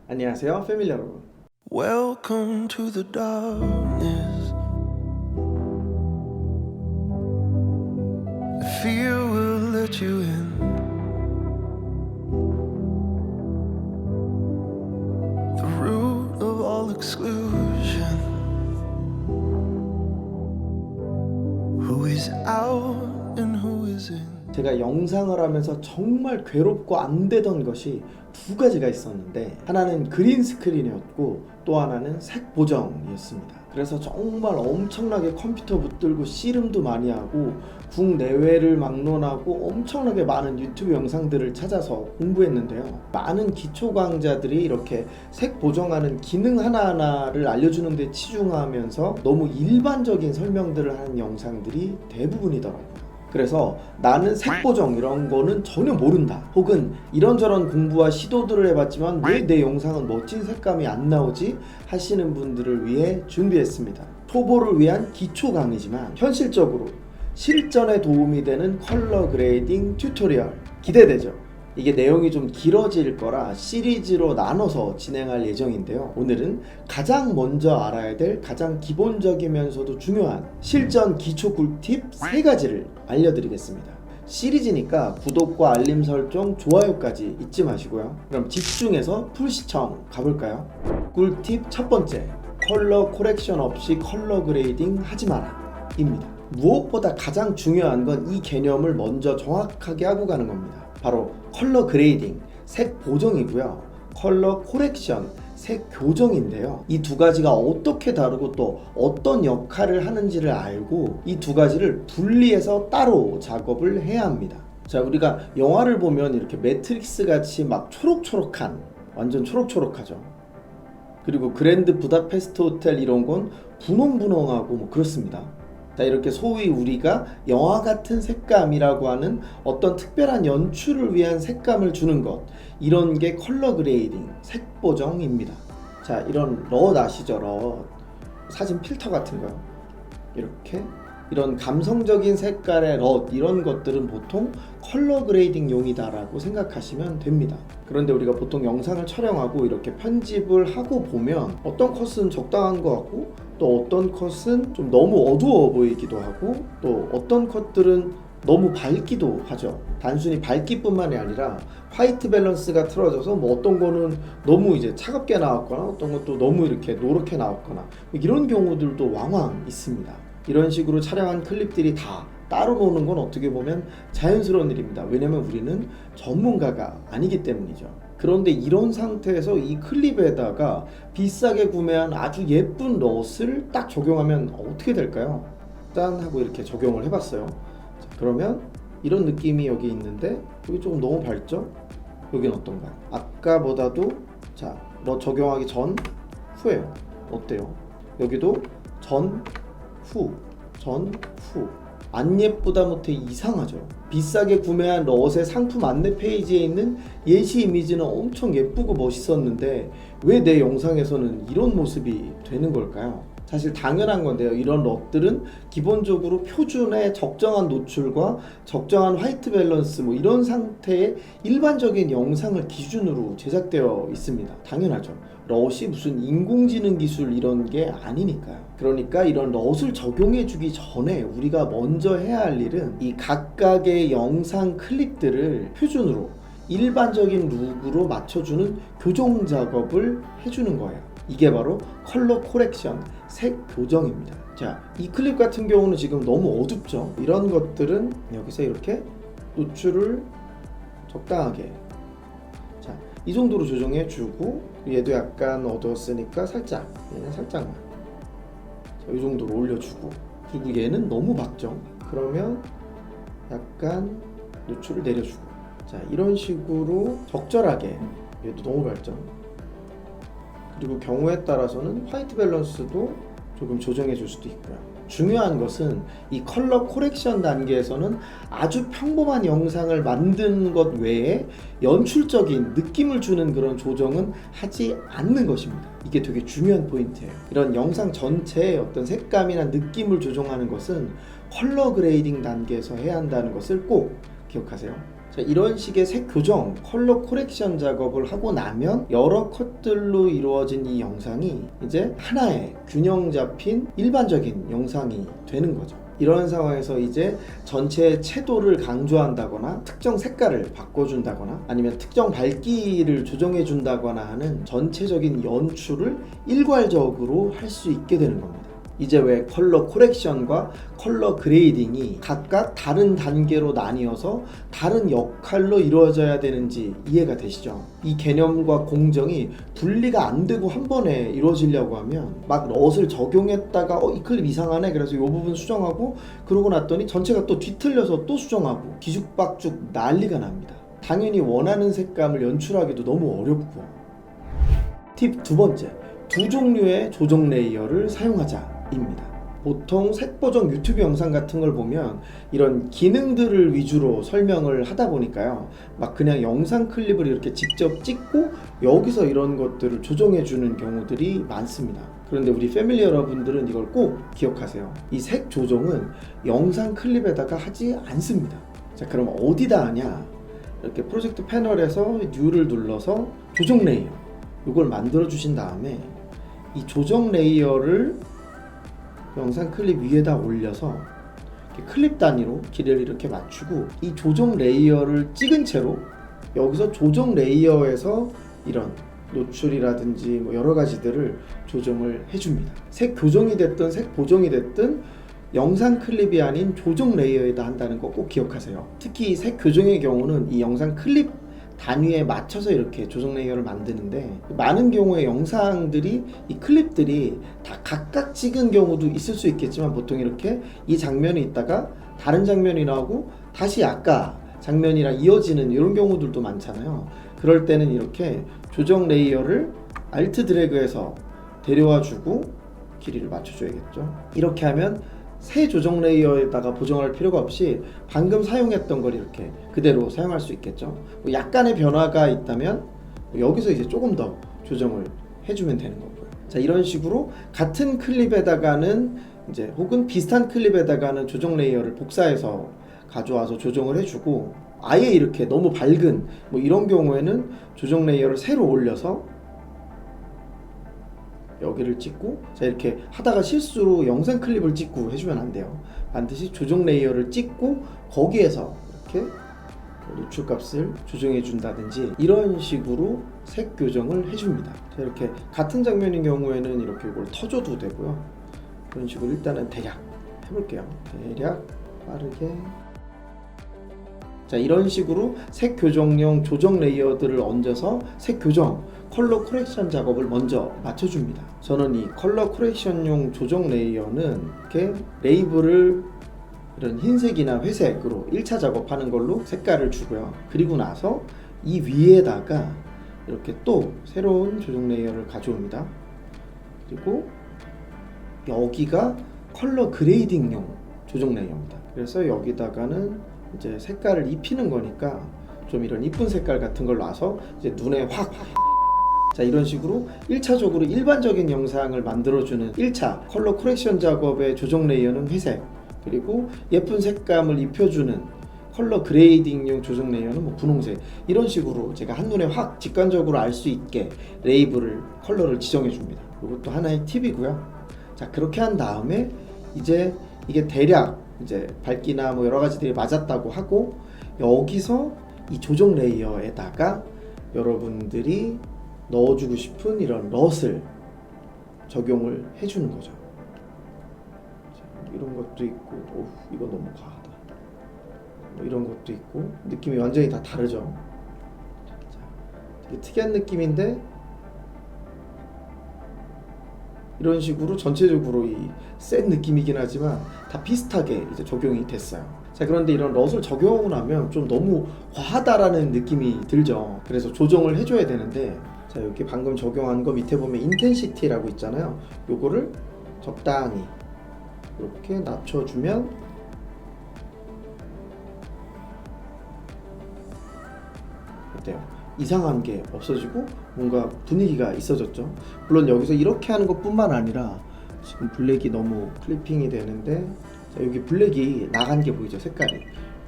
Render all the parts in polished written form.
안녕하세요, 패밀리 여러분. Welcome to the darkness. Fear will let you in. The root of all exclusion. Who is out and who is in? 제가 영상을 하면서 정말 괴롭고 안 되던 것이 두 가지가 있었는데, 하나는 그린 스크린이었고 또 하나는 색 보정이었습니다. 그래서 정말 엄청나게 컴퓨터 붙들고 씨름도 많이 하고 국내외를 막론하고 엄청나게 많은 유튜브 영상들을 찾아서 공부했는데요. 많은 기초 강좌들이 이렇게 색 보정하는 기능 하나하나를 알려주는 데 치중하면서 너무 일반적인 설명들을 하는 영상들이 대부분이더라고요. 그래서 나는 색 보정 이런 거는 전혀 모른다, 혹은 이런저런 공부와 시도들을 해봤지만 왜 내 영상은 멋진 색감이 안 나오지 하시는 분들을 위해 준비했습니다. 초보를 위한 기초 강의지만 현실적으로 실전에 도움이 되는 컬러 그레이딩 튜토리얼 기대되죠? 이게 내용이 좀 길어질 거라 시리즈로 나눠서 진행할 예정인데요. 오늘은 가장 먼저 알아야 될 가장 기본적이면서도 중요한 실전 기초 꿀팁 3가지를 알려드리겠습니다. 시리즈니까 구독과 알림 설정, 좋아요까지 잊지 마시고요. 그럼 집중해서 풀 시청 가볼까요? 꿀팁 첫 번째, 컬러 코렉션 없이 컬러 그레이딩 하지 마라 입니다. 무엇보다 가장 중요한 건 이 개념을 먼저 정확하게 하고 가는 겁니다. 바로 컬러 그레이딩, 색 보정이고요. 컬러 코렉션, 색 교정인데요. 이 두 가지가 어떻게 다르고 또 어떤 역할을 하는지를 알고 이 두 가지를 분리해서 따로 작업을 해야 합니다. 자, 우리가 영화를 보면 이렇게 매트릭스 같이 막 초록초록한, 완전 초록초록하죠. 그리고 그랜드 부다페스트 호텔 이런 건 분홍분홍하고 뭐 그렇습니다. 자, 이렇게 소위 우리가 영화 같은 색감이라고 하는 어떤 특별한 연출을 위한 색감을 주는 것, 이런 게 컬러 그레이딩, 색 보정입니다. 자, 이런 럿 아시죠? 럿, 사진 필터 같은 거요. 이렇게 이런 감성적인 색깔의 럿, 이런 것들은 보통 컬러 그레이딩 용이다라고 생각하시면 됩니다. 그런데 우리가 보통 영상을 촬영하고 이렇게 편집을 하고 보면 어떤 컷은 적당한 것 같고 또 어떤 컷은 좀 너무 어두워 보이기도 하고 또 어떤 컷들은 너무 밝기도 하죠. 단순히 밝기뿐만이 아니라 화이트 밸런스가 틀어져서 뭐 어떤 거는 너무 이제 차갑게 나왔거나 어떤 것도 너무 이렇게 노랗게 나왔거나 이런 경우들도 왕왕 있습니다. 이런 식으로 촬영한 클립들이 다 따로 노는 건 어떻게 보면 자연스러운 일입니다. 왜냐면 우리는 전문가가 아니기 때문이죠. 그런데 이런 상태에서 이 클립에다가 비싸게 구매한 아주 예쁜 럿을 딱 적용하면 어떻게 될까요? 짠 하고 이렇게 적용을 해봤어요. 자, 그러면 이런 느낌이 여기 있는데 여기 조금 너무 밝죠? 여긴 어떤가? 아까보다도 자, 럿 적용하기 전, 후예요. 어때요? 여기도 전, 후, 전, 후. 안 예쁘다 못해 이상하죠. 비싸게 구매한 럿의 상품 안내 페이지에 있는 예시 이미지는 엄청 예쁘고 멋있었는데 왜 내 영상에서는 이런 모습이 되는 걸까요? 사실 당연한 건데요. 이런 럿들은 기본적으로 표준의 적정한 노출과 적정한 화이트 밸런스 뭐 이런 상태의 일반적인 영상을 기준으로 제작되어 있습니다. 당연하죠. 럿이 무슨 인공지능 기술 이런 게 아니니까요. 그러니까 이런 럿을 적용해 주기 전에 우리가 먼저 해야 할 일은 이 각각의 영상 클립들을 표준으로 일반적인 룩으로 맞춰주는 교정 작업을 해주는 거예요. 이게 바로 컬러 코렉션, 색 교정입니다. 자, 이 클립 같은 경우는 지금 너무 어둡죠. 이런 것들은 여기서 이렇게 노출을 적당하게, 자, 이 정도로 조정해 주고, 얘도 약간 어두웠으니까 살짝, 얘는 살짝만, 자, 이 정도로 올려주고, 그리고 얘는 너무 밝죠. 그러면 약간 노출을 내려주고, 자, 이런 식으로 적절하게, 얘도 너무 밝죠. 그리고 경우에 따라서는 화이트 밸런스도 조금 조정해 줄 수도 있고요. 중요한 것은 이 컬러 코렉션 단계에서는 아주 평범한 영상을 만드는 것 외에 연출적인 느낌을 주는 그런 조정은 하지 않는 것입니다. 이게 되게 중요한 포인트예요. 이런 영상 전체의 어떤 색감이나 느낌을 조정하는 것은 컬러 그레이딩 단계에서 해야 한다는 것을 꼭 기억하세요. 자, 이런 식의 색 교정, 컬러 코렉션 작업을 하고 나면 여러 컷들로 이루어진 이 영상이 이제 하나의 균형 잡힌 일반적인 영상이 되는 거죠. 이런 상황에서 이제 전체의 채도를 강조한다거나 특정 색깔을 바꿔준다거나 아니면 특정 밝기를 조정해준다거나 하는 전체적인 연출을 일괄적으로 할 수 있게 되는 겁니다. 이제 왜 컬러 코렉션과 컬러 그레이딩이 각각 다른 단계로 나뉘어서 다른 역할로 이루어져야 되는지 이해가 되시죠? 이 개념과 공정이 분리가 안 되고 한 번에 이루어지려고 하면 막 럿을 적용했다가 이 클립 이상하네 그래서 이 부분 수정하고 그러고 났더니 전체가 또 뒤틀려서 또 수정하고 기죽박죽 난리가 납니다. 당연히 원하는 색감을 연출하기도 너무 어렵고. 팁 두 번째, 두 종류의 조정 레이어를 사용하자 입니다. 보통 색보정 유튜브 영상 같은 걸 보면 이런 기능들을 위주로 설명을 하다 보니까요, 막 그냥 영상 클립을 이렇게 직접 찍고 여기서 이런 것들을 조정해 주는 경우들이 많습니다. 그런데 우리 패밀리 여러분들은 이걸 꼭 기억하세요. 이 색 조정은 영상 클립에다가 하지 않습니다. 자, 그럼 어디다 하냐? 이렇게 프로젝트 패널에서 New를 눌러서 조정 레이어 이걸 만들어 주신 다음에 이 조정 레이어를 영상 클립 위에다 올려서 클립 단위로 길이를 이렇게 맞추고 이 조정 레이어를 찍은 채로 여기서 조정 레이어에서 이런 노출이라든지 뭐 여러 가지들을 조정을 해줍니다. 색 교정이 됐든 색 보정이 됐든 영상 클립이 아닌 조정 레이어에다 한다는 거 꼭 기억하세요. 특히 색 교정의 경우는 이 영상 클립 단위에 맞춰서 이렇게 조정 레이어를 만드는데 많은 경우에 영상들이 이 클립들이 다 각각 찍은 경우도 있을 수 있겠지만 보통 이렇게 이 장면이 있다가 다른 장면이 나오고 다시 아까 장면이랑 이어지는 이런 경우들도 많잖아요. 그럴 때는 이렇게 조정 레이어를 알트 드래그해서 데려와 주고 길이를 맞춰줘야겠죠. 이렇게 하면 새 조정 레이어에다가 보정할 필요가 없이 방금 사용했던 걸 이렇게 그대로 사용할 수 있겠죠. 뭐 약간의 변화가 있다면 여기서 이제 조금 더 조정을 해주면 되는 거고요. 자, 이런 식으로 같은 클립에다가는 이제 혹은 비슷한 클립에다가는 조정 레이어를 복사해서 가져와서 조정을 해주고 아예 이렇게 너무 밝은 뭐 이런 경우에는 조정 레이어를 새로 올려서 여기를 찍고 자 이렇게 하다가 실수로 영상 클립을 찍고 해주면 안 돼요. 반드시 조정 레이어를 찍고 거기에서 이렇게 노출 값을 조정해 준다든지 이런 식으로 색 교정을 해줍니다. 자, 이렇게 같은 장면인 경우에는 이렇게 이걸 터줘도 되고요. 이런 식으로 일단은 대략 해볼게요. 대략 빠르게. 자, 이런 식으로 색 교정용 조정 레이어들을 얹어서 색 교정 컬러 코렉션 작업을 먼저 맞춰줍니다. 저는 이 컬러 코렉션용 조정 레이어는 이렇게 레이블을 이런 흰색이나 회색으로 1차 작업하는 걸로 색깔을 주고요. 그리고 나서 이 위에다가 이렇게 또 새로운 조정 레이어를 가져옵니다. 그리고 여기가 컬러 그레이딩용 조정 레이어입니다. 그래서 여기다가는 이제 색깔을 입히는 거니까 좀 이런 이쁜 색깔 같은 걸 놔서 이제 눈에 확 자, 이런 식으로 1차적으로 일반적인 영상을 만들어주는 1차 컬러 코렉션 작업의 조정 레이어는 회색, 그리고 예쁜 색감을 입혀주는 컬러 그레이딩용 조정 레이어는 뭐 분홍색, 이런 식으로 제가 한눈에 확 직관적으로 알 수 있게 레이블을 컬러를 지정해 줍니다. 이것도 하나의 팁이고요. 자, 그렇게 한 다음에 이제 이게 대략 이제 밝기나 뭐 여러 가지들이 맞았다고 하고 여기서 이 조정 레이어에다가 여러분들이 넣어주고 싶은 이런 럿을 적용을 해주는 거죠. 자, 이런 것도 있고, 이거 너무 과하다. 뭐 이런 것도 있고, 느낌이 완전히 다 다르죠. 자, 되게 특이한 느낌인데, 이런 식으로 전체적으로 이 센 느낌이긴 하지만 다 비슷하게 이제 적용이 됐어요. 자, 그런데 이런 럿을 적용하고 나면 좀 너무 과하다라는 느낌이 들죠. 그래서 조정을 해줘야 되는데, 자, 여기 방금 적용한 거 밑에 보면 인텐시티라고 있잖아요. 요거를 적당히 이렇게 낮춰주면 어때요? 이상한 게 없어지고 뭔가 분위기가 있어졌죠. 물론 여기서 이렇게 하는 것 뿐만 아니라 지금 블랙이 너무 클리핑이 되는데, 자, 여기 블랙이 나간 게 보이죠? 색깔이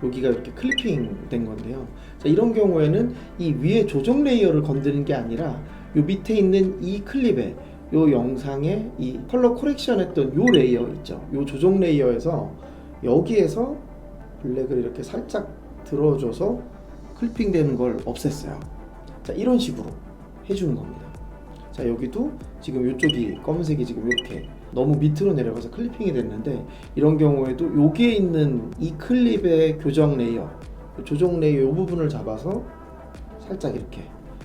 여기가 이렇게 클리핑 된 건데요. 자, 이런 경우에는 이 위에 조정 레이어를 건드는 게 아니라 요 밑에 있는 이 클립에 요 영상에 이 컬러 코렉션 했던 요 레이어 있죠. 요 조정 레이어에서 여기에서 블랙을 이렇게 살짝 들어줘서 클리핑 되는 걸 없앴어요. 자, 이런 식으로 해주는 겁니다. 자, 여기도 지금 이쪽이 검은색이 지금 이렇게 너무 밑으로 내려가서 클리핑이 됐는데, 이런 경우에도 여기에 있는 이 클립의 교정 레이어, 조정 레이어 이 부분을 잡아서 살짝 이렇게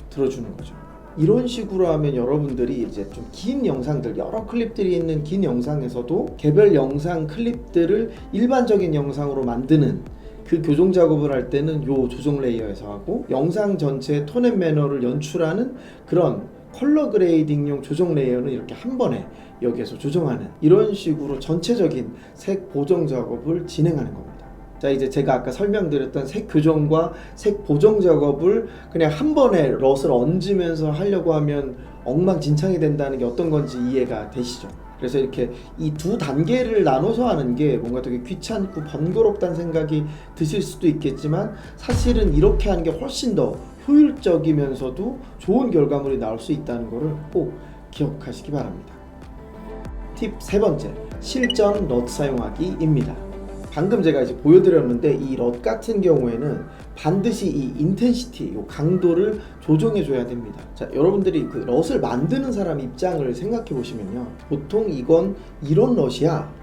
들어주는 거죠. 이런 식으로 하면 여러분들이 이제 좀 긴 영상들, 여러 클립들이 있는 긴 영상에서도 개별 영상 클립들을 일반적인 영상으로 만드는 그 교정 작업을 할 때는 요 조정 레이어에서 하고, 영상 전체의 톤 앤 매너를 연출하는 그런 컬러 그레이딩용 조정 레이어는 이렇게 한 번에 여기에서 조정하는, 이런 식으로 전체적인 색 보정 작업을 진행하는 겁니다. 자, 이제 제가 아까 설명드렸던 색 교정과 색 보정 작업을 그냥 한 번에 럿을 얹으면서 하려고 하면 엉망진창이 된다는 게 어떤 건지 이해가 되시죠? 그래서 이렇게 이 두 단계를 나눠서 하는 게 뭔가 되게 귀찮고 번거롭다는 생각이 드실 수도 있겠지만, 사실은 이렇게 하는 게 훨씬 더 효율적이면서도 좋은 결과물이 나올 수 있다는 것을 꼭 기억하시기 바랍니다. 팁 세 번째, 실전 럿 사용하기입니다. 방금 제가 이제 보여드렸는데, 이 럿 같은 경우에는 반드시 이 인텐시티, 요 강도를 조정해 줘야 됩니다. 자, 여러분들이 그 럿을 만드는 사람 입장을 생각해 보시면요, 보통 이건 이런 럿이야,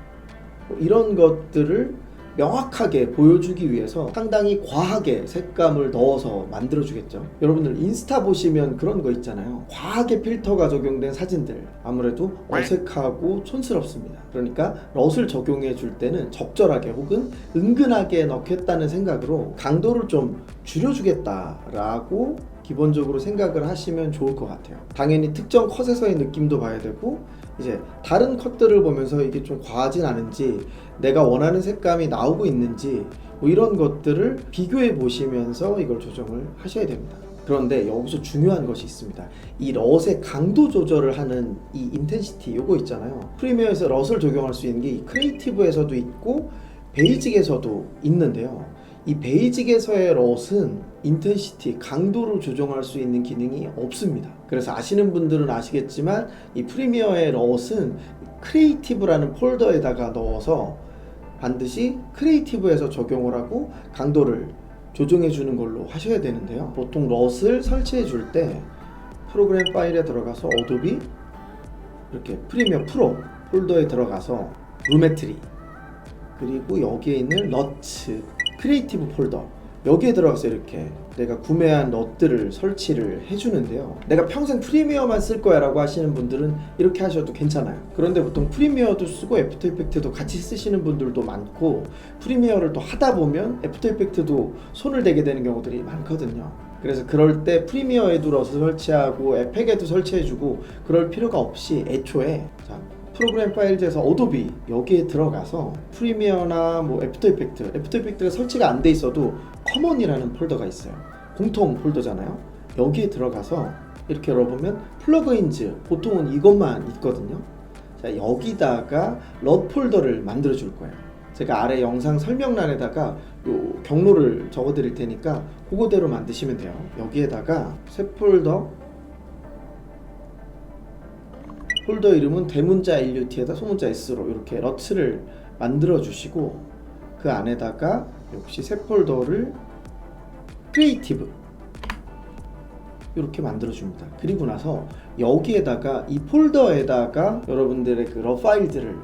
이런 것들을 명확하게 보여주기 위해서 상당히 과하게 색감을 넣어서 만들어 주겠죠. 여러분들 인스타 보시면 그런 거 있잖아요. 과하게 필터가 적용된 사진들, 아무래도 어색하고 촌스럽습니다. 그러니까 럿을 적용해 줄 때는 적절하게 혹은 은근하게 넣겠다는 생각으로 강도를 좀 줄여주겠다라고 기본적으로 생각을 하시면 좋을 것 같아요. 당연히 특정 컷에서의 느낌도 봐야 되고, 이제 다른 컷들을 보면서 이게 좀 과하진 않은지, 내가 원하는 색감이 나오고 있는지, 뭐 이런 것들을 비교해 보시면서 이걸 조정을 하셔야 됩니다. 그런데 여기서 중요한 것이 있습니다. 이 럿의 강도 조절을 하는 이 인텐시티, 요거 있잖아요. 프리미어에서 럿을 적용할 수 있는 게 이 크리에이티브에서도 있고 베이직에서도 있는데요, 이 베이직에서의 럿은 인텐시티, 강도를 조정할 수 있는 기능이 없습니다. 그래서 아시는 분들은 아시겠지만, 이 프리미어의 럿은 크리에이티브라는 폴더에다가 넣어서 반드시 크리에이티브에서 적용을 하고 강도를 조정해 주는 걸로 하셔야 되는데요, 보통 럿을 설치해 줄 때 프로그램 파일에 들어가서 어도비 이렇게 프리미어 프로 폴더에 들어가서 루메트리, 그리고 여기에 있는 럿츠 크리에이티브 폴더, 여기에 들어가서 이렇게 내가 구매한 럿들을 설치를 해주는데요, 내가 평생 프리미어만 쓸 거야 라고 하시는 분들은 이렇게 하셔도 괜찮아요. 그런데 보통 프리미어도 쓰고 애프터 이펙트도 같이 쓰시는 분들도 많고, 프리미어를 또 하다 보면 애프터 이펙트도 손을 대게 되는 경우들이 많거든요. 그래서 그럴 때 프리미어에도 럿을 설치하고 에펙에도 설치해주고 그럴 필요가 없이 애초에, 자, 프로그램 파일즈에서 어도비 여기에 들어가서 프리미어나 뭐 애프터 이펙트가 설치가 안 돼 있어도 커먼이라는 폴더가 있어요. 공통 폴더잖아요. 여기에 들어가서 이렇게 열어보면 플러그인즈, 보통은 이것만 있거든요. 자, 여기다가 럿 폴더를 만들어 줄 거예요. 제가 아래 영상 설명란에다가 요 경로를 적어 드릴 테니까 그거대로 만드시면 돼요. 여기에다가 새 폴더 이름은 대문자 LUT에다 소문자 S로 이렇게 럿을 만들어 주시고, 그 안에다가 역시 새 폴더를 크리에이티브 이렇게 만들어 줍니다. 그리고 나서 여기에다가 이 폴더에다가 여러분들의 그 럿 파일들을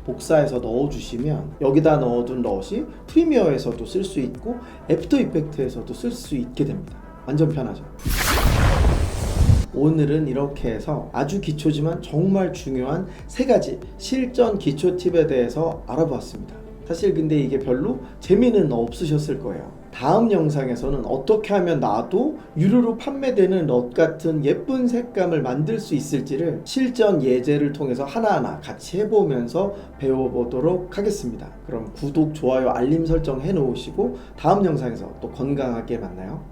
복사해서 넣어 주시면, 여기다 넣어둔 럿이 프리미어에서도 쓸 수 있고 애프터 이펙트에서도 쓸 수 있게 됩니다. 완전 편하죠. 오늘은 이렇게 해서 아주 기초지만 정말 중요한 세 가지 실전 기초 팁에 대해서 알아보았습니다. 사실 근데 이게 별로 재미는 없으셨을 거예요. 다음 영상에서는 어떻게 하면 나도 유료로 판매되는 럿 같은 예쁜 색감을 만들 수 있을지를 실전 예제를 통해서 하나하나 같이 해보면서 배워보도록 하겠습니다. 그럼 구독, 좋아요, 알림 설정 해놓으시고 다음 영상에서 또 건강하게 만나요.